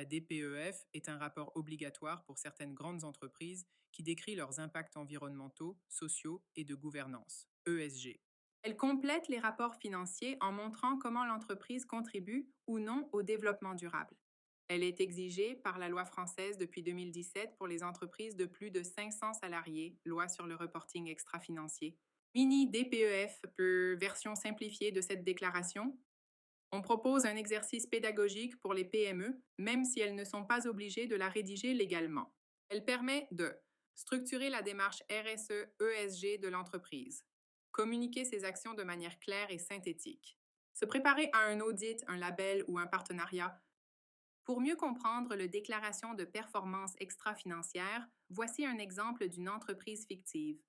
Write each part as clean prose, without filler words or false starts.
La DPEF est un rapport obligatoire pour certaines grandes entreprises qui décrit leurs impacts environnementaux, sociaux et de gouvernance, ESG. Elle complète les rapports financiers en montrant comment l'entreprise contribue ou non au développement durable. Elle est exigée par la loi française depuis 2017 pour les entreprises de plus de 500 salariés, loi sur le reporting extra-financier. Mini DPEF, version simplifiée de cette déclaration. On propose un exercice pédagogique pour les PME, même si elles ne sont pas obligées de la rédiger légalement. Elle permet de structurer la démarche RSE-ESG de l'entreprise, communiquer ses actions de manière claire et synthétique, se préparer à un audit, un label ou un partenariat. Pour mieux comprendre la déclaration de performance extra-financière, voici un exemple d'une entreprise fictive.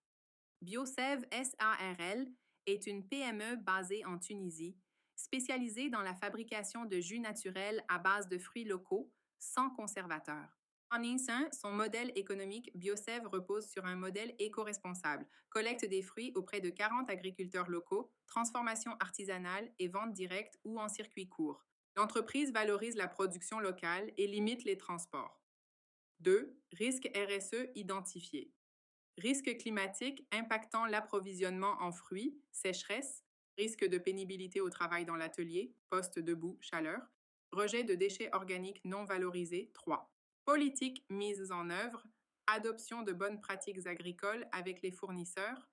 Biosev SARL est une PME basée en Tunisie, spécialisée dans la fabrication de jus naturels à base de fruits locaux, sans conservateurs. En Insin, son modèle économique Biosev repose sur un modèle éco-responsable, collecte des fruits auprès de 40 agriculteurs locaux, transformation artisanale et vente directe ou en circuit court. L'entreprise valorise la production locale et limite les transports. 2. Risques RSE identifiés. Risques climatiques impactant l'approvisionnement en fruits, sécheresse, risque de pénibilité au travail dans l'atelier, poste debout, chaleur, rejet de déchets organiques non valorisés, 3. Politique mise en œuvre, adoption de bonnes pratiques agricoles avec les fournisseurs,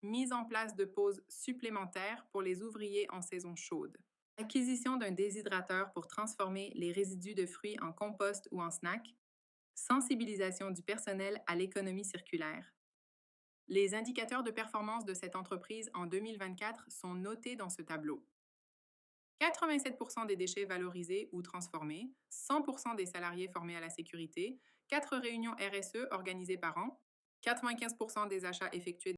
mise en place de pauses supplémentaires pour les ouvriers en saison chaude, acquisition d'un déshydrateur pour transformer les résidus de fruits en compost ou en snack, sensibilisation du personnel à l'économie circulaire. Les indicateurs de performance de cette entreprise en 2024 sont notés dans ce tableau. 87 des déchets valorisés ou transformés, 100 des salariés formés à la sécurité, 4 réunions RSE organisées par an, 95 des achats effectués